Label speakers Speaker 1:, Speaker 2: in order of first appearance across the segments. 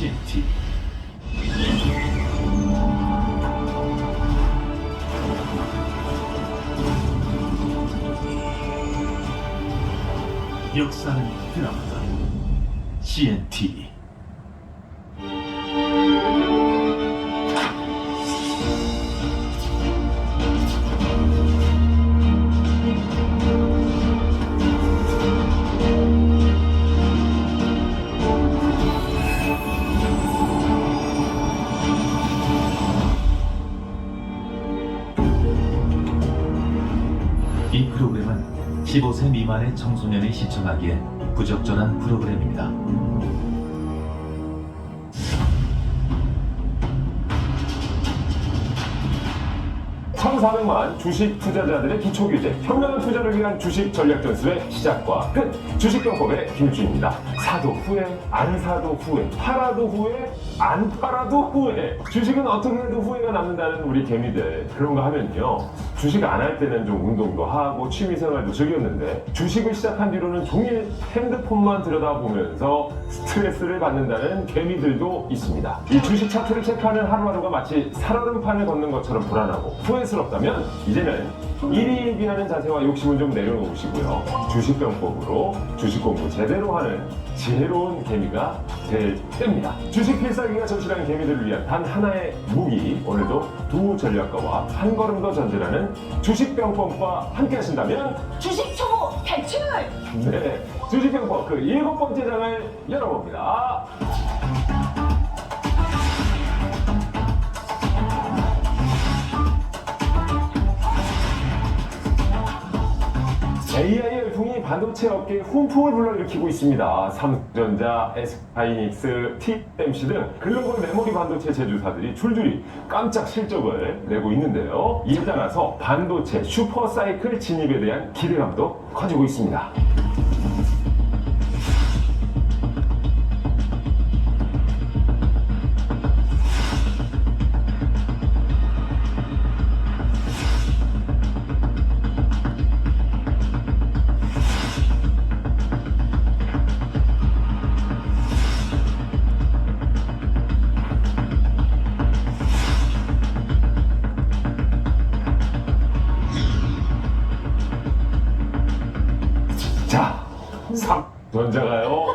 Speaker 1: CNT. 역사는 드라마다. CNT. 이 프로그램은 15세 미만의 청소년이 시청하기에 부적절한 프로그램입니다.
Speaker 2: 1,400만 주식 투자자들의 기초규제, 현명한 투자를 위한 주식 전략 전술의 시작과 끝. 주식병법의 김주입니다. 사도 후회, 안 사도 후회, 팔아도 후회, 안 팔아도 후회. 주식은 어떻게 해도 후회가 남는다는 우리 개미들. 그런가 하면요, 주식 안 할 때는 좀 운동도 하고 취미생활도 즐겼는데 주식을 시작한 뒤로는 종일 핸드폰만 들여다보면서 스트레스를 받는다는 개미들도 있습니다. 이 주식 차트를 체크하는 하루하루가 마치 살얼음판을 걷는 것처럼 불안하고 후회스럽다면 이제는 일희일비하는 자세와 욕심을 좀 내려놓으시고요, 주식병법으로 주식 공부 제대로 하는 지혜로운 개미가 될 때입니다. 주식 필살기가 절실한 개미들을 위한 단 하나의 무기, 오늘도 두 전략가와 한 걸음 더 전진하는 주식병법과 함께 하신다면
Speaker 3: 주식 초보 탈출!
Speaker 2: 네, 주식병법 그 7번째 장을 열어봅니다. AI 열풍이 반도체 업계에 훈풍을 불러일으키고 있습니다. 삼성전자, SK하이닉스, TSMC 등 글로벌 메모리 반도체 제조사들이 줄줄이 깜짝 실적을 내고 있는데요. 이에 따라서 반도체 슈퍼사이클 진입에 대한 기대감도 커지고 있습니다. 자, 삼성전자가요,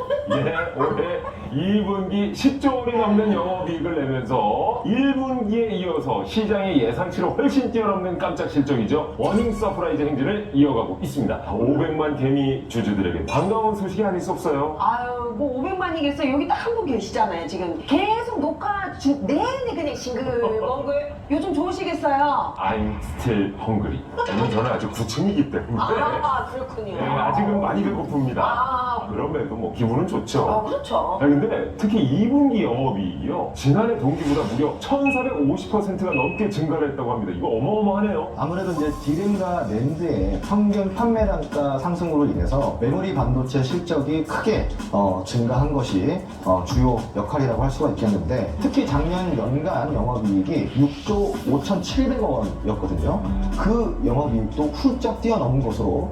Speaker 2: 올해 2분기 10조 원이 넘는 영업이익을 내면서 1분기에 이어서 시장의 예상치를 훨씬 뛰어넘는 깜짝 실적이죠. 워닝 서프라이즈 행진을 이어가고 있습니다. 500만 개미 주주들에게 반가운 소식이 아닐 수 없어요.
Speaker 3: 아유, 뭐 500만이겠어요. 여기 딱 한 분 계시잖아요. 지금 계속 녹화 내내 그냥 싱글벙글. 요즘 좋으시겠어요?
Speaker 2: I'm still hungry. 저는 아주 구층이기 때문에
Speaker 3: 그렇군요.
Speaker 2: 네, 아직은 많이 배고픕니다.
Speaker 3: 아,
Speaker 2: 그럼에도 뭐 기분은 좋죠.
Speaker 3: 그렇죠.
Speaker 2: 근데 특히 2분기 영업이익이요, 지난해 동기보다 무려 1,450%가 넘게 증가를 했다고 합니다. 이거 어마어마하네요.
Speaker 4: 아무래도 이제 디램과 낸드의 평균 판매 단가 상승으로 인해서 메모리 반도체 실적이 크게 증가한 것이 주요 역할이라고 할 수가 있겠는데, 특히 작년 연간 영업이익이 6조 5,700억 원이었거든요. 그 영업이익도 훌쩍 뛰어넘은 것으로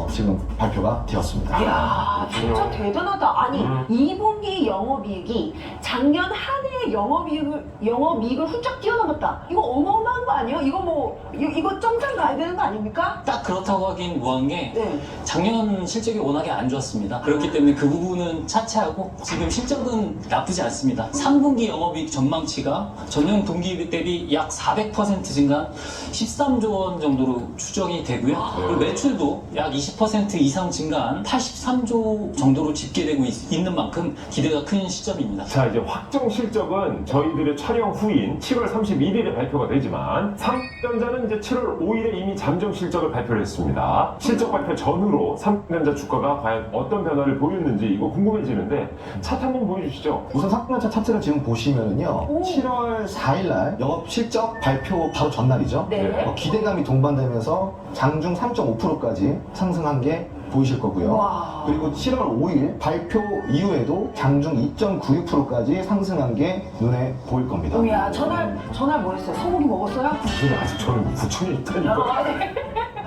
Speaker 4: 지금 발표가 되었습니다.
Speaker 3: 이야, 진짜 대단하다. 아니, 2분기 영업이익이 작년 한 해의 영업이익을 훌쩍 뛰어넘었다. 이거 어마어마한 거 아니에요? 이거 점장 가야 되는 거 아닙니까?
Speaker 5: 딱 그렇다고 하긴 뭐한 게
Speaker 3: 네.
Speaker 5: 작년 실적이 워낙에 안 좋았습니다. 그렇기 때문에 그 부분은 차치하고 지금 실적은 나쁘지 않습니다. 3분기 영업이익 전망치가 전년 동기 대비 약 400% 증가한 13조 원 정도로 추정이 되고요. 그리고 매출도 약 20% 이상 증가한 83조 정도로 집계되고 있는 만큼 기대가 큰 시점입니다.
Speaker 2: 자, 이제 확정 실적은 저희들의 촬영 후인 7월 31일에 발표가 되지만 삼성전자는 이제 7월 5일에 이미 잠정 실적을 발표를 했습니다. 실적 발표 전후로 삼성전자 주가가 과연 어떤 변화를 보였는지 이거 궁금해지는데 차트 한번 보여주시죠.
Speaker 4: 우선 삼성전자 차트를 지금 보시면은요,
Speaker 3: 오.
Speaker 4: 7월 4일날 영업 실적 발표 바로 전날이죠.
Speaker 3: 네.
Speaker 4: 기대감이 동반되면서 장중 3.5%까지 상승한 게 보이실 거고요.
Speaker 3: 와.
Speaker 4: 그리고 7월 5일 발표 이후에도 장중 2.96%까지 상승한 게 눈에 보일 겁니다.
Speaker 3: 오야, 전날 뭐 했어요? 소고기 먹었어요?
Speaker 2: 근데 아직 저는 구청에 있다니까.
Speaker 3: 네.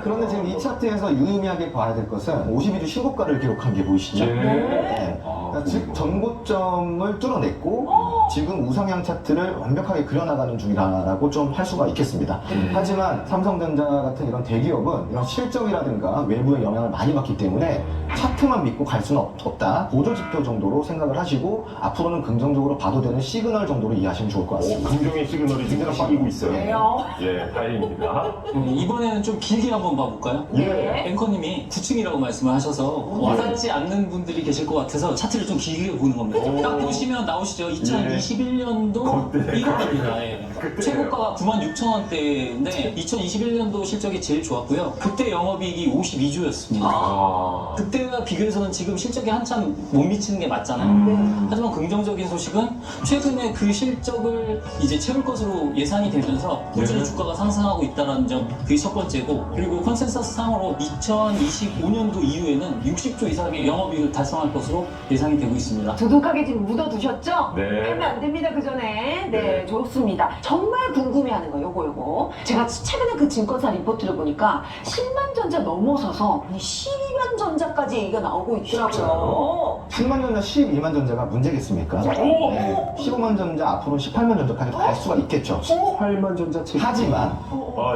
Speaker 4: 그런데 지금 이 차트에서 유의미하게 봐야 될 것은 52주 신고가를 기록한 게 보이시죠?
Speaker 2: 네.
Speaker 4: 네. 즉 전고점을 뚫어냈고 지금 우상향 차트를 완벽하게 그려나가는 중이라고 좀 할 수가 있겠습니다. 하지만 삼성전자 같은 이런 대기업은 이런 실적이라든가 외부의 영향을 많이 받기 때문에 차트만 믿고 갈 수는 없다. 보조지표 정도로 생각을 하시고 앞으로는 긍정적으로 봐도 되는 시그널 정도로 이해하시면 좋을 것 같습니다.
Speaker 2: 긍정의 시그널이 지금 생기고 있어요.
Speaker 3: 그래요?
Speaker 2: 예, 다행입니다.
Speaker 5: 이번에는 좀 길게 한번 봐볼까요?
Speaker 3: 네.
Speaker 5: 앵커님이 9층이라고 말씀을 하셔서 와닿지 않는 분들이 계실 것 같아서 차트를 좀 길게 보는 겁니다. 딱 보시면 나오시죠. 2021년도
Speaker 2: 그때.
Speaker 5: 1월입니다. 예.
Speaker 2: 그때예요.
Speaker 5: 최고가가 96,000원대인데 2021년도 실적이 제일 좋았고요. 그때 영업이익이 52조였습니다.
Speaker 2: 아,
Speaker 5: 그때와 비교해서는 지금 실적에 한참 못 미치는 게 맞잖아요.
Speaker 2: 음.
Speaker 5: 하지만 긍정적인 소식은 최근에 그 실적을 이제 채울 것으로 예상이 되면서 꾸준히
Speaker 2: 네.
Speaker 5: 주가가 상승하고 있다는 점 그게 첫 번째고 그리고 컨센서스 상으로 2025년도 이후에는 60조 이상의 영업이익을 달성할 것으로 예상이 되고 있습니다.
Speaker 3: 두둑하게 지금 묻어두셨죠?
Speaker 2: 네.
Speaker 3: 하면 안 됩니다, 그 전에. 네,
Speaker 2: 네.
Speaker 3: 좋습니다. 정말 궁금해하는 거, 요거. 제가 최근에 그 증권사 리포트를 보니까 10만 전자 넘어서서 12만 전자까지 얘기가 나오고 있더라고요.
Speaker 4: 10만 전자, 12만 전자가 문제겠습니까?
Speaker 2: 오!
Speaker 4: 네. 15만 전자, 앞으로는 18만 전자까지 갈 수가 있겠죠.
Speaker 2: 8만 전자 책.
Speaker 4: 하지만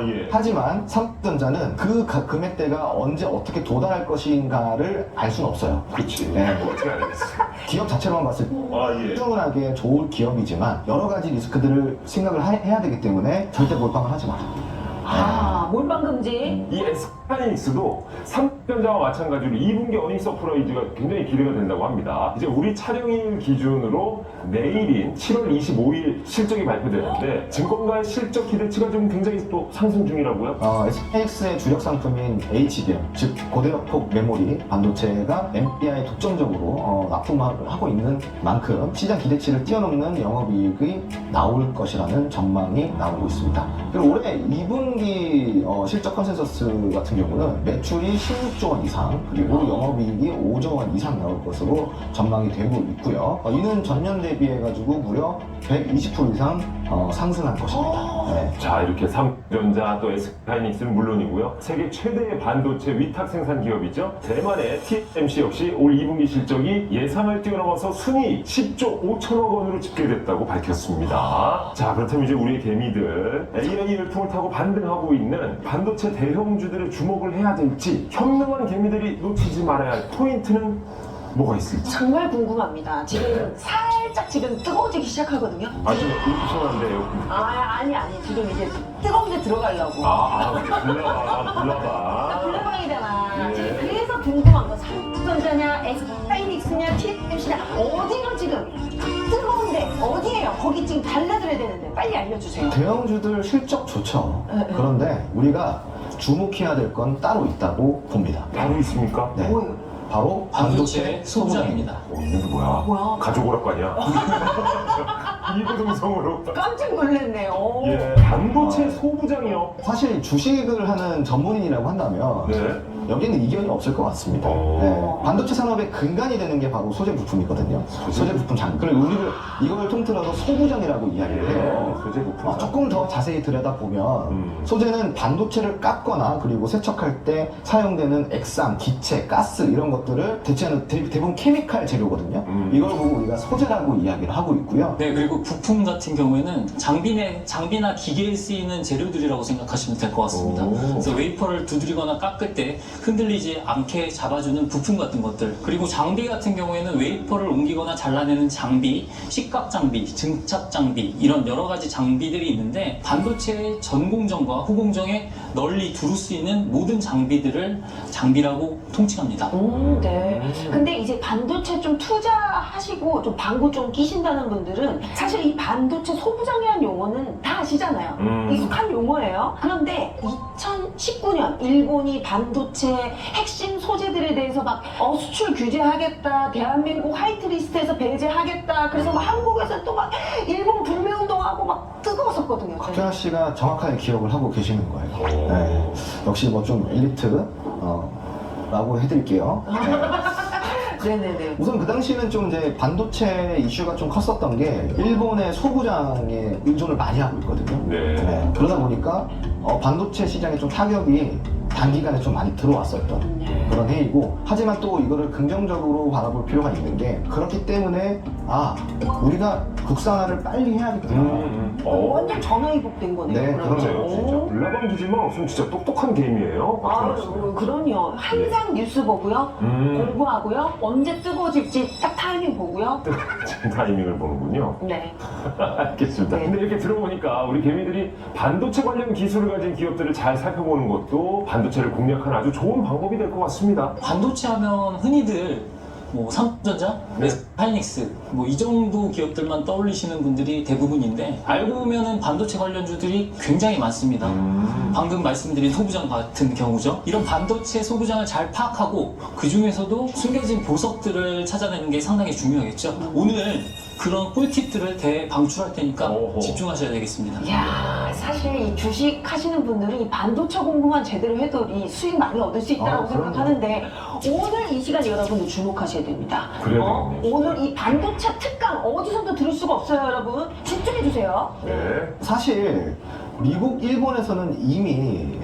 Speaker 2: 예.
Speaker 4: 삼성전자는 그 금액대가 언제 어떻게 도달할 것인가를 알 수는 없어요.
Speaker 2: 그렇지.
Speaker 4: 네.
Speaker 2: 어떻게 해야 되겠어?
Speaker 4: 기업 자체로만 봤을 때
Speaker 2: 예.
Speaker 4: 꾸준하게 좋은 기업이지만 여러 가지 리스크들을 생각을 해야 되기 때문에 절대 몰빵을 하지 마라.
Speaker 3: 아, 몰빵금지.
Speaker 2: 이 SK하이닉스도 삼성전자와 마찬가지로 2분기 어닝 서프라이즈가 굉장히 기대가 된다고 합니다. 이제 우리 촬영일 기준으로 내일인 7월 25일 실적이 발표되는데 증권가의 실적 기대치가 좀 굉장히 또 상승 중이라고요?
Speaker 4: SKX의 주력 상품인 HBM, 즉 고대역폭 메모리 반도체가 NPI 독점적으로 납품을 하고 있는 만큼 시장 기대치를 뛰어넘는 영업이익이 나올 것이라는 전망이 나오고 있습니다. 그리고 올해 2분기 실적 컨센서스 같은 경우는 매출이 16조 원 이상 그리고 영업이익이 5조 원 이상 나올 것으로 전망이 되고 있고요. 이는 전년 대비해가지고 무려 120% 이상 상승할 것입니다. 네.
Speaker 2: 자, 이렇게 삼성전자 또 SK하이닉스는 물론이고요. 세계 최대의 반도체 위탁 생산 기업이죠. 대만의 TSMC 역시 올 2분기 실적이 예상을 뛰어넘어서 순이익 10조 5천억 원으로 집계됐다고 밝혔습니다. 자, 그렇다면 이제 우리의 개미들 AI 열풍을 타고 반등하고 있는 반도체 대형주들의 주목을 해야 될지 현명한 개미들이 놓치지 말아야 할 포인트는 뭐가 있을지.
Speaker 3: 정말 궁금합니다. 지금 살짝 지금 뜨거워지기 시작하거든요.
Speaker 2: 아주 시원한데요.
Speaker 3: 아니. 지금 이제 뜨거운 데 들어가려고.
Speaker 2: 불러봐.
Speaker 3: 블루방이잖아.
Speaker 2: 예.
Speaker 3: 지금 그래서 궁금한 거 삼성전자냐, SK하이닉스냐, TSMC냐 어디가 지금 뜨거운데 어디예요? 거기 지금 달라들어야 되는데 빨리 알려주세요.
Speaker 4: 대형주들 실적 좋죠.
Speaker 3: 네.
Speaker 4: 그런데 우리가 주목해야 될 건 따로 있다고 봅니다.
Speaker 2: 따로 있습니까?
Speaker 4: 네.
Speaker 3: 뭐예요?
Speaker 4: 바로
Speaker 5: 반도체 소부장입니다.
Speaker 2: 이게 뭐야?
Speaker 3: 뭐야?
Speaker 2: 가족 오락거 아니야? 이구동성으로.
Speaker 3: 깜짝 놀랐네요.
Speaker 2: 예, 반도체 소부장이요.
Speaker 4: 사실 주식을 하는 전문인이라고 한다면
Speaker 2: 네.
Speaker 4: 여기는 이견이 없을 것 같습니다. 네. 반도체 산업의 근간이 되는 게 바로 소재 부품이거든요. 소재 부품 장. 그리고 우리를 이걸 통틀어서 소부장이라고 이야기를 해요.
Speaker 2: 소재 부품.
Speaker 4: 조금 더 자세히 들여다보면 소재는 반도체를 깎거나 그리고 세척할 때 사용되는 액상, 기체, 가스 이런 것들을 대체하는 대부분 케미칼 재료거든요. 이걸 보고 우리가 소재라고 이야기를 하고 있고요.
Speaker 5: 네, 그리고 부품 같은 경우에는 장비나 기계에 쓰이는 재료들이라고 생각하시면 될 것 같습니다.
Speaker 2: 오.
Speaker 5: 그래서 웨이퍼를 두드리거나 깎을 때 흔들리지 않게 잡아주는 부품 같은 것들. 그리고 장비 같은 경우에는 웨이퍼를 옮기거나 잘라내는 장비, 식각 장비, 증착 장비 이런 여러 가지 장비들이 있는데 반도체의 전공정과 후공정에 널리 두루 쓰이는 모든 장비들을 장비라고 통칭합니다.
Speaker 3: 네. 근데 이제 반도체 좀 투자하시고 좀 방구 좀 끼신다는 분들은 사실 이 반도체 소부장이라는 용어는 다 아시잖아요. 익숙한 용어예요. 그런데 2019년 일본이 반도체 핵심 소재들에 대해서 막 수출 규제하겠다, 대한민국 화이트리스트에서 배제하겠다. 그래서 막 한국에서 또 막 일본 불매운동하고 막 뜨거웠었거든요.
Speaker 4: 박준하 씨가 정확하게 기억을 하고 계시는 거예요. 네. 역시 뭐 좀 엘리트 라고 해드릴게요.
Speaker 3: 네네네.
Speaker 4: 우선 그 당시는 좀 이제 반도체 이슈가 좀 컸었던 게 일본의 소부장에 의존을 많이 하고 있거든요.
Speaker 2: 네.
Speaker 4: 그러다 보니까 반도체 시장에 좀 타격이 단기간에 좀 많이 들어왔었던 그런 해이고, 하지만 또 이거를 긍정적으로 바라볼 필요가 있는 게, 그렇기 때문에 우리가 국산화를 빨리 해야겠구나.
Speaker 3: 완전 전화위복된 거네요.
Speaker 4: 네,
Speaker 3: 그러면.
Speaker 4: 그럼요.
Speaker 2: 진짜 블라방 기질만 없으면 진짜 똑똑한 게임이에요. 박찬호 씨는.
Speaker 3: 그럼요. 항상 뉴스 보고요. 공부하고요. 언제 뜨거워질지 딱 타이밍 보고요.
Speaker 2: 지금 타이밍을 보는군요.
Speaker 3: 네.
Speaker 2: 알겠습니다.
Speaker 3: 네.
Speaker 2: 근데 이렇게 들어보니까 우리 개미들이 반도체 관련 기술을 가진 기업들을 잘 살펴보는 것도 반도체를 공략하는 아주 좋은 방법이 될 것 같습니다.
Speaker 5: 반도체 하면 흔히들 뭐 삼성전자,
Speaker 2: 네.
Speaker 5: 하이닉스 뭐 이 정도 기업들만 떠올리시는 분들이 대부분인데, 알고 보면은 반도체 관련주들이 굉장히 많습니다. 방금 말씀드린 소부장 같은 경우죠. 이런 반도체 소부장을 잘 파악하고 그 중에서도 숨겨진 보석들을 찾아내는 게 상당히 중요하겠죠. 오늘 그런 꿀팁들을 대방출할 테니까
Speaker 2: 오호.
Speaker 5: 집중하셔야 되겠습니다.
Speaker 3: 이야, 사실 이 주식 하시는 분들은 이 반도체 공부만 제대로 해도 이 수익 많이 얻을 수 있다고
Speaker 4: 그럼요.
Speaker 3: 생각하는데, 오늘 이 시간 여러분들 주목하셔야 됩니다.
Speaker 2: 그래요, 되겠네요.
Speaker 3: 오늘 이 반도체 특강 어디서도 들을 수가 없어요, 여러분. 집중해 주세요.
Speaker 2: 네.
Speaker 4: 사실 미국, 일본에서는 이미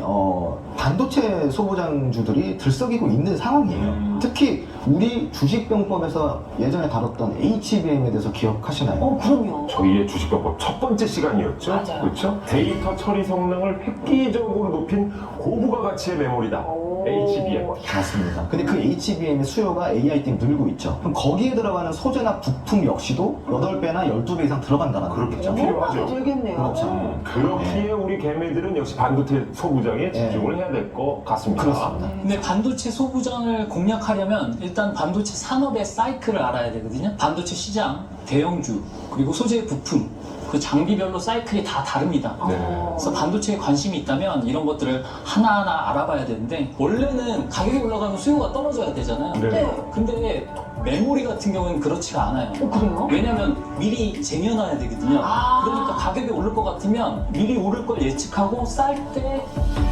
Speaker 4: 반도체 소부장주들이 들썩이고 있는 상황이에요. 특히 우리 주식병법에서 예전에 다뤘던 HBM에 대해서 기억하시나요?
Speaker 3: 그럼요.
Speaker 2: 저희의 주식병법 첫 번째 시간이었죠.
Speaker 3: 맞아요.
Speaker 2: 그렇죠? 데이터 처리 성능을 획기적으로 높인 고부가 가치의 메모리다. HBM.
Speaker 4: 맞습니다. 근데 그 HBM의 수요가 AI 때문에 늘고 있죠. 그럼 거기에 들어가는 소재나 부품 역시도 8배나 12배 이상 들어간다는
Speaker 2: 그렇겠죠.
Speaker 4: 거죠.
Speaker 2: 필요하죠.
Speaker 3: 들겠네요.
Speaker 4: 그렇죠.
Speaker 2: 그렇기에 우리 개미들은 역시 반도체 소부장에 집중을 해야 될 것 같습니다.
Speaker 4: 그렇습니다.
Speaker 5: 근데 반도체 소부장을 공략하려면 일단 반도체 산업의 사이클을 알아야 되거든요. 반도체 시장, 대형주, 그리고 소재 부품, 그 장비별로 사이클이 다 다릅니다.
Speaker 2: 네.
Speaker 5: 그래서 반도체에 관심이 있다면 이런 것들을 하나하나 알아봐야 되는데, 원래는 가격이 올라가면 수요가 떨어져야 되잖아요.
Speaker 2: 네.
Speaker 5: 근데 메모리 같은 경우는 그렇지가 않아요.
Speaker 3: 그래요?
Speaker 5: 왜냐면 미리 쟁여놔야 되거든요.
Speaker 3: 아.
Speaker 5: 그러니까 가격이 오를 것 같으면 미리 오를 걸 예측하고 쌀 때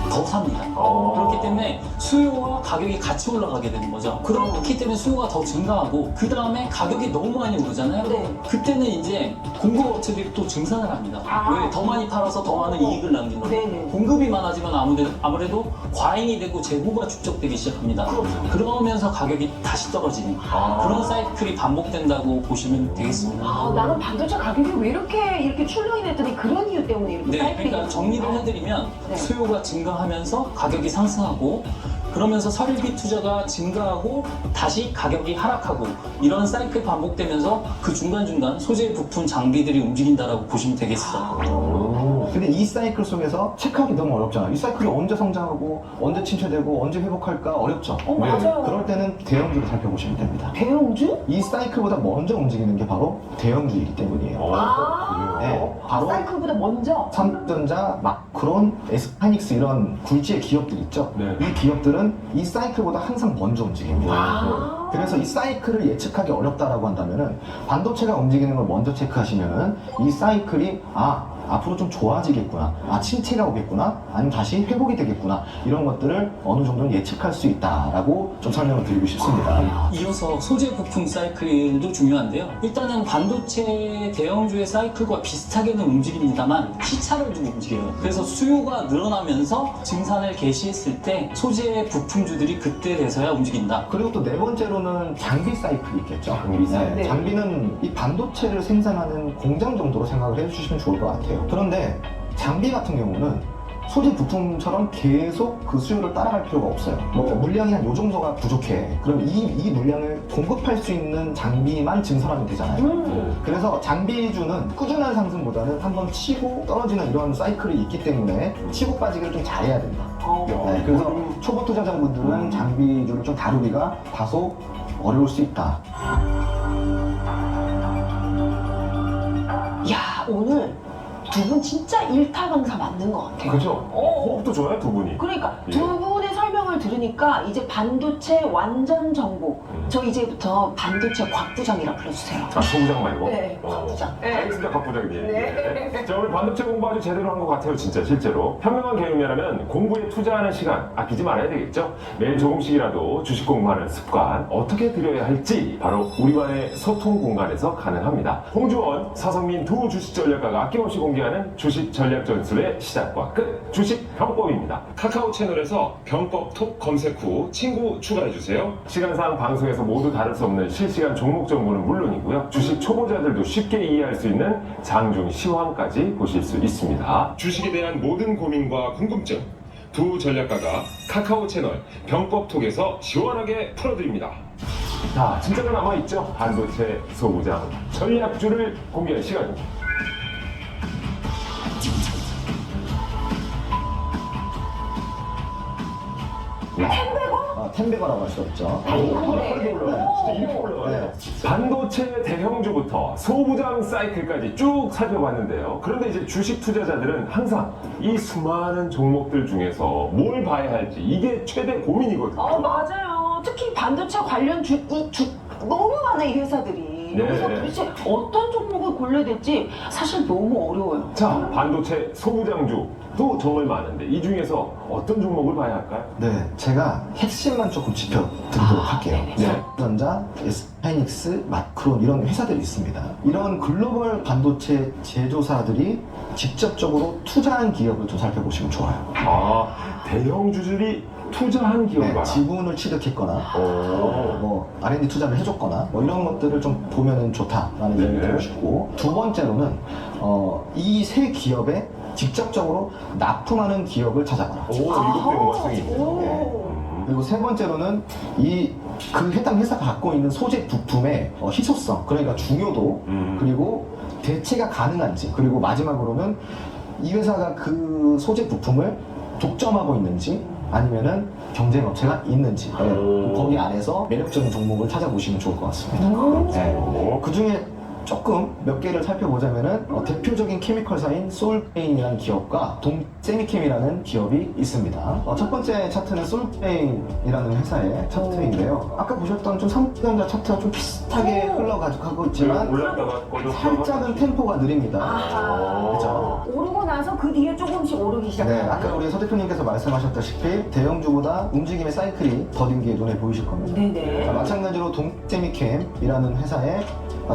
Speaker 5: 더 삽니다. 그렇기 때문에 수요와 가격이 같이 올라가게 되는 거죠. 그렇기 때문에 수요가 더 증가하고, 그 다음에 가격이 너무 많이 오르잖아요.
Speaker 3: 네.
Speaker 5: 그때는 이제 공급업체들이 또 증산을 합니다.
Speaker 3: 아.
Speaker 5: 왜? 더 많이 팔아서 더 많은 이익을 남기는 거예요.
Speaker 3: 네네.
Speaker 5: 공급이 많아지면 아무래도 과잉이 되고 재고가 축적되기 시작합니다. 그러면서 가격이 다시 떨어지는 그런 사이클이 반복된다고 보시면 되겠습니다.
Speaker 3: 나는 반도체 가격이 왜 이렇게 출렁이 됐더니 그런 이유 때문에 이렇게
Speaker 5: 네,
Speaker 3: 사이클이
Speaker 5: 그러니까 정리를 해드리면
Speaker 3: 네.
Speaker 5: 수요가 증가하면서 가격이 상승하고, 그러면서 설비 투자가 증가하고 다시 가격이 하락하고, 이런 사이클 반복되면서 그 중간중간 소재, 부품, 장비들이 움직인다라고 보시면 되겠어요.
Speaker 4: 근데 이 사이클 속에서 체크하기 너무 어렵잖아요. 이 사이클이 언제 성장하고 언제 침체되고 언제 회복할까 어렵죠.
Speaker 3: 맞아요.
Speaker 4: 그럴 때는 대형주를 살펴보시면 됩니다.
Speaker 3: 대형주?
Speaker 4: 이 사이클보다 먼저 움직이는 게 바로 대형주이기 때문이에요. 네, 바로
Speaker 3: 사이클보다 먼저.
Speaker 4: 삼성전자, 마크론, 하이닉스 이런 굴지의 기업들 있죠.
Speaker 2: 네.
Speaker 4: 이 기업들은 이 사이클보다 항상 먼저 움직입니다.
Speaker 2: 네.
Speaker 4: 그래서 이 사이클을 예측하기 어렵다라고 한다면은, 반도체가 움직이는 걸 먼저 체크하시면은 이 사이클이 앞으로 좀 좋아지겠구나, 침체가 오겠구나, 아니면 다시 회복이 되겠구나, 이런 것들을 어느 정도는 예측할 수 있다라고 좀 설명을 드리고 싶습니다.
Speaker 5: 이어서 소재 부품 사이클도 중요한데요. 일단은 반도체 대형주의 사이클과 비슷하게는 움직입니다만 시차를 두고 움직여요. 그래서 수요가 늘어나면서 증산을 개시했을 때 소재 부품주들이 그때 돼서야 움직인다.
Speaker 4: 그리고 또 네 번째로는 장비 사이클이 있겠죠.
Speaker 2: 장비 사이클.
Speaker 3: 네.
Speaker 4: 장비는 이 반도체를 생산하는 공장 정도로 생각을 해주시면 좋을 것 같아요. 그런데 장비 같은 경우는 소재 부품처럼 계속 그 수요를 따라갈 필요가 없어요. 물량이 한 요 정도가 부족해. 그럼 이 물량을 공급할 수 있는 장비만 증설하면 되잖아요. 그래서 장비주는 꾸준한 상승보다는 한번 치고 떨어지는 이런 사이클이 있기 때문에 치고 빠지기를 좀 잘해야 된다. 네, 그래서 초보 투자자분들은 장비주를 좀 다루기가 다소 어려울 수 있다.
Speaker 3: 야, 오늘 두 분 진짜 일타 강사 맞는 것 같아요.
Speaker 2: 그죠? 호흡도 좋아요, 두 분이.
Speaker 3: 그러니까
Speaker 2: 예.
Speaker 3: 두 분의 설명을 말씀을 들으니까 이제 반도체 완전 정복. 저 이제부터 반도체 곽부장이라 불러주세요.
Speaker 2: 아, 소부장 말고?
Speaker 3: 네, 곽부장. 네.
Speaker 2: 알겠습니다, 곽부장님.
Speaker 3: 네.
Speaker 2: 자, 오늘 반도체 공부 아주 제대로 한 것 같아요, 진짜, 실제로. 현명한 개념이라면 공부에 투자하는 시간 아끼지 말아야 되겠죠? 매일 조금씩이라도 주식 공부하는 습관, 어떻게 들여야 할지, 바로 우리와의 소통 공간에서 가능합니다. 홍주원, 사성민 두 주식 전략가가 아낌없이 공개하는 주식 전략 전술의 시작과 끝, 주식 병법입니다. 카카오 채널에서 병법 톡 검색 후 친구 추가해주세요. 시간상 방송에서 모두 다룰 수 없는 실시간 종목 정보는 물론이고요. 주식 초보자들도 쉽게 이해할 수 있는 장중 시황까지 보실 수 있습니다. 주식에 대한 모든 고민과 궁금증, 두 전략가가 카카오 채널 병법톡에서 시원하게 풀어드립니다. 자, 진짜가 남아있죠? 반도체 소부장 전략주를 공개할 시간입니다.
Speaker 4: 텐베거라고 하셨죠.
Speaker 3: 그래.
Speaker 2: 진짜 이렇게 올라가요. 반도체 대형주부터 소부장 사이클까지 쭉 살펴봤는데요. 그런데 이제 주식 투자자들은 항상 이 수많은 종목들 중에서 뭘 봐야 할지 이게 최대 고민이거든요.
Speaker 3: 맞아요. 특히 반도체 관련 너무 많아, 이 회사들이.
Speaker 2: 네.
Speaker 3: 여기서 도대체 어떤 종목을 골라야 될지 사실 너무 어려워요.
Speaker 2: 자, 반도체 소부장주도 정말 많은데 이 중에서 어떤 종목을 봐야 할까요?
Speaker 4: 네, 제가 핵심만 조금 짚어드리도록 할게요.
Speaker 2: 네.
Speaker 4: 전자, SK 하이닉스, 마크론 이런 회사들이 있습니다. 이런 글로벌 반도체 제조사들이 직접적으로 투자한 기업을 좀 살펴보시면 좋아요.
Speaker 2: 아, 대형주들이 투자한 기업을
Speaker 4: 네,
Speaker 2: 봐라.
Speaker 4: 지분을 취득했거나
Speaker 2: 오.
Speaker 4: 뭐 R&D 투자를 해줬거나 뭐 이런 것들을 좀 보면은 좋다라는 얘기를
Speaker 2: 네.
Speaker 4: 드리고 싶고, 두 번째로는 이 세 기업에 직접적으로 납품하는 기업을 찾아봐라.
Speaker 2: 오, 이것도 연관성이 있네요.
Speaker 3: 오.
Speaker 4: 그리고 세 번째로는 그 해당 회사가 갖고 있는 소재 부품의 희소성, 그러니까 중요도, 그리고 대체가 가능한지, 그리고 마지막으로는 이 회사가 그 소재 부품을 독점하고 있는지 아니면은 경쟁 업체가 있는지, 거기 안에서 매력적인 종목을 찾아보시면 좋을 것 같습니다. 네. 그 중에 조금 몇 개를 살펴보자면은 대표적인 케미컬사인 솔페인이라는 기업과 동세미캠이라는 기업이 있습니다. 첫 번째 차트는 솔페인이라는 회사의 차트인데요. 아까 보셨던 좀 삼성전자 차트와 좀 비슷하게 흘러가고 있지만
Speaker 2: 올랐다가 꺼졌다가
Speaker 4: 살짝은 템포가 느립니다.
Speaker 3: 아하.
Speaker 4: 그죠?
Speaker 3: 오르고 나서 그 뒤에 조금씩 오르기
Speaker 4: 네,
Speaker 3: 시작해요.
Speaker 4: 아까 우리 서 대표님께서 말씀하셨다시피 대형주보다 움직임의 사이클이 더딘 게 눈에 보이실 겁니다.
Speaker 3: 네네.
Speaker 4: 마찬가지로 동세미캠이라는 회사의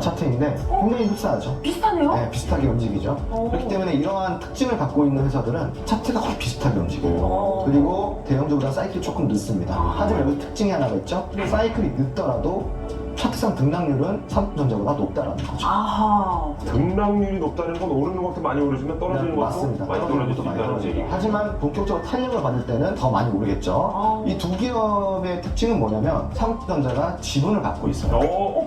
Speaker 4: 차트인데 굉장히 흡사하죠.
Speaker 3: 비슷하네요.
Speaker 4: 네, 비슷하게 움직이죠.
Speaker 3: 오.
Speaker 4: 그렇기 때문에 이러한 특징을 갖고 있는 회사들은 차트가 거의 비슷하게 움직여요.
Speaker 3: 오.
Speaker 4: 그리고 대형주보다 사이클이 조금 늦습니다. 하지만 여기 특징이 하나가 있죠.
Speaker 3: 네.
Speaker 4: 사이클이 늦더라도 차트상 등락률은 삼성전자보다 높다라는 거죠.
Speaker 3: 아하.
Speaker 2: 등락률이 높다는 건 오르는 것도 많이 오르지만 떨어지는 것도
Speaker 4: 맞습니다.
Speaker 2: 많이 떨어질 수
Speaker 4: 많이
Speaker 2: 있다는
Speaker 4: 떨어지죠.
Speaker 2: 얘기.
Speaker 4: 하지만 본격적으로 탄력을 받을 때는 더 많이 오르겠죠.
Speaker 3: 아.
Speaker 4: 이 두 기업의 특징은 뭐냐면 삼성전자가 지분을 갖고 있어요.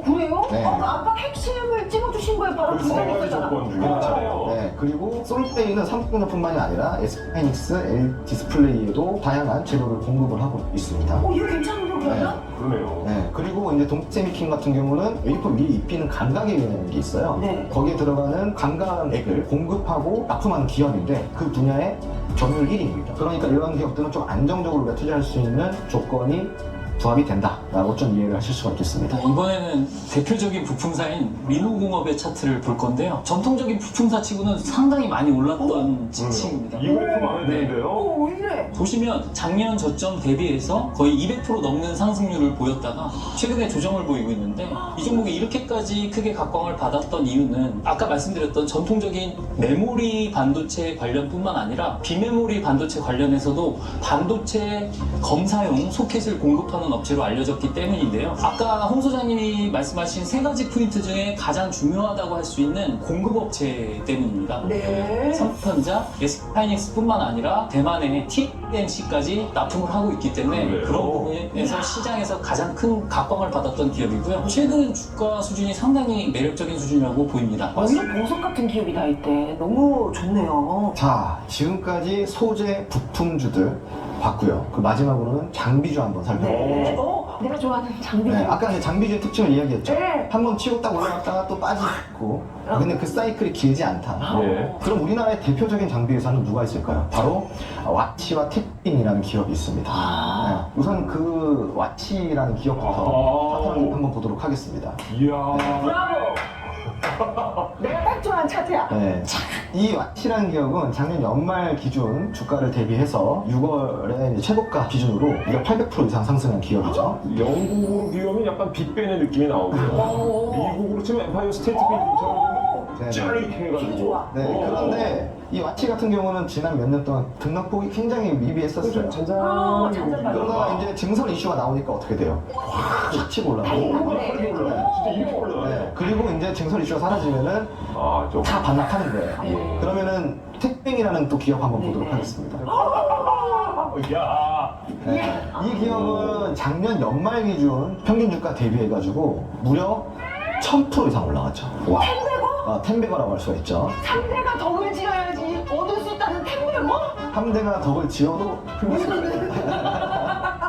Speaker 3: 그래요?
Speaker 4: 네.
Speaker 3: 아까 핵심을 찝어주신 거에 바로
Speaker 2: 그 세 가지
Speaker 3: 그거였잖아.
Speaker 2: 조건 중에 하나예요.
Speaker 4: 네, 그리고 솔페이는 삼성전자뿐만이 아니라 SK하이닉스, LD스플레이에도 다양한 재료를 공급을 하고 있습니다.
Speaker 3: 이거 괜찮은데 그러면?
Speaker 2: 그러네요.
Speaker 4: 네, 그리고 이제 동세미킹 같은 경우는 웨이퍼 위에 입히는 감각액이라는 게 있어요.
Speaker 3: 네.
Speaker 4: 거기에 들어가는 감각액을 공급하고 납품하는 기업인데 그 분야의 점유율 1위입니다. 그러니까 이런 기업들은 좀 안정적으로 우리가 투자할 수 있는 조건이 부합이 된다라고 좀 이해를 하실 수가 있겠습니다.
Speaker 5: 이번에는 대표적인 부품사인 민호공업의 차트를 볼 건데요. 전통적인 부품사 치고는 상당히 많이 올랐던 지칭입니다.
Speaker 2: 이 그래프 마음에
Speaker 5: 네.
Speaker 2: 드는데요.
Speaker 3: 왜 이래?
Speaker 5: 보시면 작년 저점 대비해서 거의 200% 넘는 상승률을 보였다가 최근에 조정을 보이고 있는데, 이 종목이 이렇게까지 크게 각광을 받았던 이유는 아까 말씀드렸던 전통적인 메모리 반도체 관련뿐만 아니라 비메모리 반도체 관련해서도 반도체 검사용 소켓을 공급하는 업체로 알려졌기 때문인데요. 아까 홍 소장님이 말씀하신 세 가지 포인트 중에 가장 중요하다고 할 수 있는 공급업체 때문입니다.
Speaker 3: 네.
Speaker 5: 삼성전자, SK하이닉스뿐만 아니라 대만의 TSMC까지 납품을 하고 있기 때문에
Speaker 2: 그래요?
Speaker 5: 그런 부분에서 시장에서 가장 큰 각광을 받았던 기업이고요. 최근 주가 수준이 상당히 매력적인 수준이라고 보입니다.
Speaker 3: 이런 보석 같은 기업이 다 있대. 너무 좋네요.
Speaker 4: 자, 지금까지 소재 부품주들 봤고요. 그 마지막으로는 장비주 한번 살펴볼게요.
Speaker 3: 네. 내가 좋아하는 장비.
Speaker 4: 네, 아까 이제 장비주의 특징을 이야기했죠.
Speaker 3: 네.
Speaker 4: 한 번 치고 딱 올라갔다가 또 빠지고. 근데 그 사이클이 길지 않다.
Speaker 2: 예.
Speaker 4: 그럼 우리나라의 대표적인 장비 회사는 누가 있을까요? 바로 와치와 택빈이라는 기업이 있습니다. 네, 우선 그 와치라는 기업부터 차트를 한번 보도록 하겠습니다.
Speaker 2: 이야.
Speaker 3: 브라보. 내가 딱 좋아하는 차트야.
Speaker 4: 네. 이 와치라는 기업은 작년 연말 기준 주가를 대비해서 6월에 최고가 기준으로 이게 800% 이상 상승한 기업이죠.
Speaker 2: 영국으로 비우면 약간 빅벤의 느낌이 나오고요. 미국으로 치면 엠파이어 스테이트 빌딩처럼
Speaker 4: 네,
Speaker 2: 쫙
Speaker 3: 되게
Speaker 2: 해가지고.
Speaker 3: 좋아.
Speaker 4: 네, 그런데 이 와치 같은 경우는 지난 몇 년 동안 등락폭이 굉장히 미비했었어요.
Speaker 2: 잔잔하게.
Speaker 4: 그러다가 이제 증설 이슈가 나오니까 어떻게 돼요? 확 치고 올라가고.
Speaker 2: 진짜 이렇게 올라가요.
Speaker 4: 네, 그리고 이제 증설 이슈가 사라지면은
Speaker 2: 아, 좀.
Speaker 4: 다 반납하는 거예요.
Speaker 3: 네.
Speaker 4: 그러면은 택뱅이라는 또 기업 한번 보도록 하겠습니다.
Speaker 2: 야.
Speaker 4: 네. 이 기업은 작년 연말 기준 평균 주가 대비해가지고 무려 1000% 이상 올라갔죠. 와. 텐베거라고 할 수가 있죠.
Speaker 3: 3대가 덕을 지어야지 얻을 수 있다는 템베고?
Speaker 4: 3대가 덕을 지어도 풀릴 수 있어요.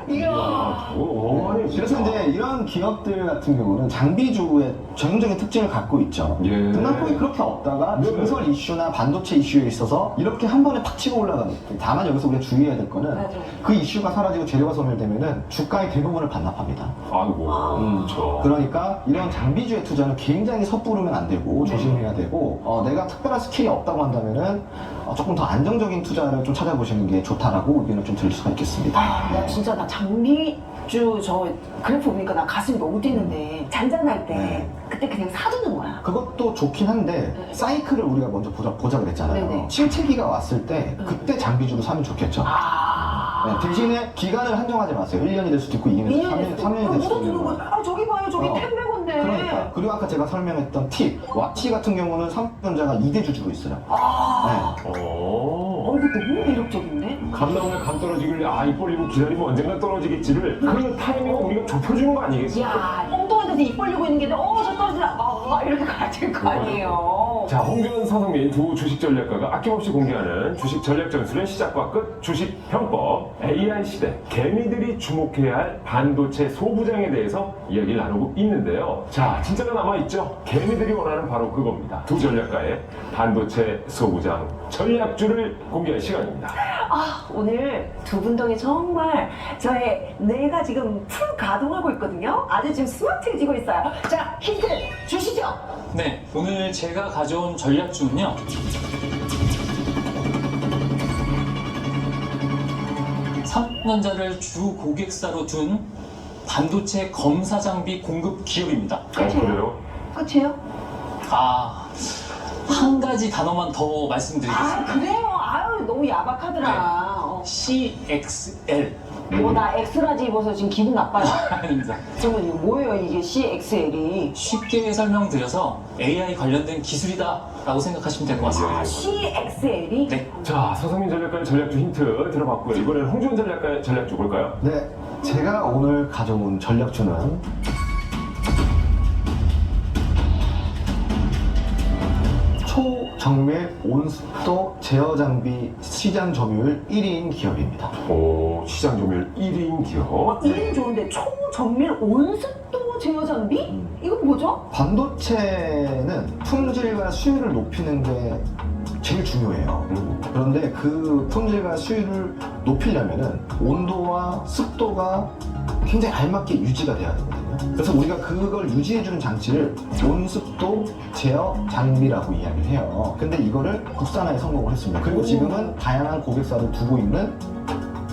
Speaker 3: 이야.
Speaker 2: 어마어마하네, 진짜.
Speaker 4: 그래서 이제 이런 기업들 같은 경우는 장비주의 전형적인 특징을 갖고 있죠.
Speaker 2: 예.
Speaker 4: 등락폭이 그렇게 없다가
Speaker 2: 네.
Speaker 4: 증설 이슈나 반도체 이슈에 있어서 이렇게 한 번에 팍 치고 올라가는. 다만 여기서 우리가 주의해야 될 거는
Speaker 3: 맞아요.
Speaker 4: 그 이슈가 사라지고 재료가 소멸되면은 주가의 대부분을 반납합니다.
Speaker 2: 아이고. 그렇죠.
Speaker 4: 그러니까 이런 장비주의 투자는 굉장히 섣부르면 안 되고 조심해야 되고 내가 특별한 스킬이 없다고 한다면은 조금 더 안정적인 투자를 좀 찾아보시는 게 좋다라고 의견을 좀 드릴 수가 있겠습니다.
Speaker 3: 나 진짜 나 장비주 저 그래프 보니까 나 가슴이 너무 뛰는데 잔잔할 때
Speaker 4: 네.
Speaker 3: 그때 그냥 사두는 거야.
Speaker 4: 그것도 좋긴 한데
Speaker 3: 네.
Speaker 4: 사이클을 우리가 먼저 보자 그랬잖아요.
Speaker 3: 네네.
Speaker 4: 침체기가 왔을 때 그때 장비주로 사면 좋겠죠. 네, 대신에 기간을 한정하지 마세요. 1년이 될 수도 있고 2년이 될 수도 있고 3년이 될 수도
Speaker 3: 묻어두는
Speaker 4: 있고.
Speaker 3: 거. 아 저기 봐요 저기
Speaker 4: 어.
Speaker 3: 템베고인데.
Speaker 4: 그러니까. 그리고 아까 제가 설명했던 팁. 와치 같은 경우는 삼성전자가 2대 주주로 있어요. 네.
Speaker 3: 이거 너무 매력적인데?
Speaker 2: 감 나오면 감 떨어지길래 입 벌리고 기다리면 언젠가 떨어지겠지를 그 타이밍을 우리가 좁혀주는 거 아니겠어요?
Speaker 3: 이야 엉뚱한 데서 입 벌리고 있는 게 저 떨어지라 이렇게 가야 될 거 아니에요.
Speaker 2: 자, 홍준, 서성민 두 주식 전략가가 아낌없이 공개하는 주식 전략 전술의 시작과 끝, 주식 편법, AI 시대, 개미들이 주목해야 할 반도체 소부장에 대해서 이야기를 나누고 있는데요. 자, 진짜가 남아있죠? 개미들이 원하는 바로 그겁니다. 두 전략가의 반도체 소부장 전략주를 공개할 시간입니다.
Speaker 3: 오늘 두 분 덕에 정말 저의 뇌가 지금 풀 가동하고 있거든요. 아주 지금 스마트해지고 있어요. 자 힌트 주시죠.
Speaker 5: 네, 오늘 제가 가져온 전략주는요. 삼성전자를 주 고객사로 둔 반도체 검사 장비 공급 기업입니다.
Speaker 2: 그래요?
Speaker 3: 끝이에요?
Speaker 5: 한 가지 단어만 더 말씀드리겠습니다.
Speaker 3: 그래요? 아유 너무 야박하더라.
Speaker 5: CXL.
Speaker 3: 나 엑스라지 입어서 지금 기분 나빠요?
Speaker 5: 아닙니다.
Speaker 3: 그러면 이거 뭐예요 이게 CXL이?
Speaker 5: 쉽게 설명드려서 AI 관련된 기술이다라고 생각하시면 될 것 같습니다.
Speaker 3: CXL이?
Speaker 5: 네.
Speaker 2: 자, 서성민 전략가의 전략주 힌트 들어봤고요. 이번에는 홍준 전략가의 전략주 볼까요?
Speaker 4: 네, 제가 오늘 가져온 전략주는 초정밀 온습도 제어 장비 시장 점유율 1위인 기업입니다.
Speaker 2: 오, 시장 점유율 1위인 기업.
Speaker 3: 이름 좋은데 초정밀 온습도 제어 장비? 이건 뭐죠?
Speaker 4: 반도체는 품질과 수율을 높이는 게 제일 중요해요. 그런데 그 품질과 수율을 높이려면은 온도와 습도가 굉장히 알맞게 유지가 돼야 되거든요. 그래서 우리가 그걸 유지해주는 장치를 온습도 제어 장비라고 이야기를 해요. 근데 이거를 국산화에 성공을 했습니다. 그리고 지금은 다양한 고객사를 두고 있는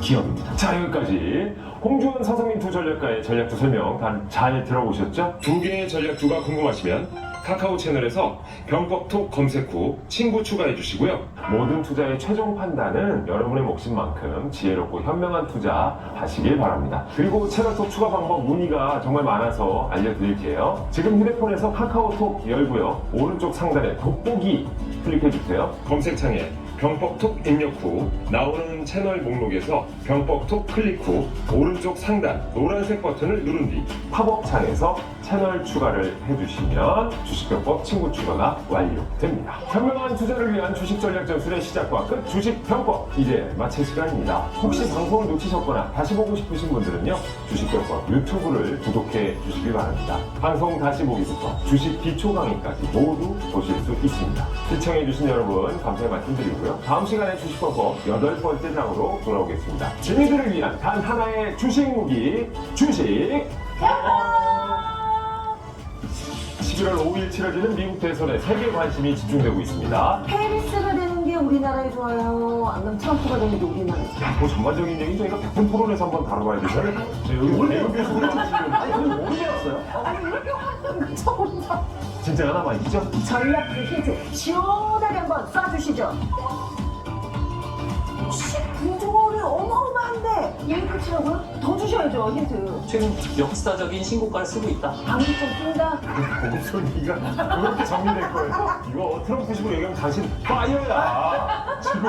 Speaker 4: 기업입니다.
Speaker 2: 자, 여기까지 홍준, 서성민 두 전략가의 전략주 설명 다 잘 들어보셨죠? 두 개의 전략주가 궁금하시면 카카오 채널에서 병법톡 검색 후 친구 추가해 주시고요. 모든 투자의 최종 판단은 여러분의 몫인만큼 지혜롭고 현명한 투자 하시길 바랍니다. 그리고 채널톡 추가 방법 문의가 정말 많아서 알려드릴게요. 지금 휴대폰에서 카카오톡 열고요. 오른쪽 상단에 돋보기 클릭해 주세요. 검색창에 병법톡 입력 후 나오는 채널 목록에서 병법톡 클릭 후 오른쪽 상단 노란색 버튼을 누른 뒤 팝업 창에서 채널 추가를 해주시면 주식병법 친구 추가가 완료됩니다. 현명한 투자를 위한 주식 전략 전술의 시작과 끝 주식병법 이제 마칠 시간입니다. 혹시 방송을 놓치셨거나 다시 보고 싶으신 분들은요 주식병법 유튜브를 구독해 주시기 바랍니다. 방송 다시 보기부터 주식 기초 강의까지 모두 보실 수 있습니다. 시청해주신 여러분 감사의 말씀드리고요. 다음 시간에 주식병법 8번째 장으로 돌아오겠습니다. 재미들을 위한 단 하나의 주식 무기 주식 11월 5일 치러지는 미국 대선에 세계 관심이 집중되고 있습니다.
Speaker 3: 페리스가 되는 게 우리나라에 좋아요? 아니면 트럼프가 되는 게 우리나라에 좋아요?
Speaker 2: 뭐 전반적인 얘기 저희가 100분 토론에서 한번 다뤄봐야 되죠. 여기 외국에서 하시는
Speaker 4: 아니, 그건 못 배웠어요?
Speaker 3: 아니 이렇게 화나는 거 처음 봐.
Speaker 2: 진짜 하나 많이죠?
Speaker 3: 전략 그 힌트 시원하게 한번 쏴주시죠. 19조를 어마어마한데 이게 끝이라고요? 더 주셔야죠 힌트.
Speaker 5: 최근 역사적인 신고가를 쓰고 있다.
Speaker 3: 방귀 좀 낀다.
Speaker 2: 목소리가 그렇게 정리될 거예요. 이거 트럼프식으로 얘기하면 당신 파이어야. 지금.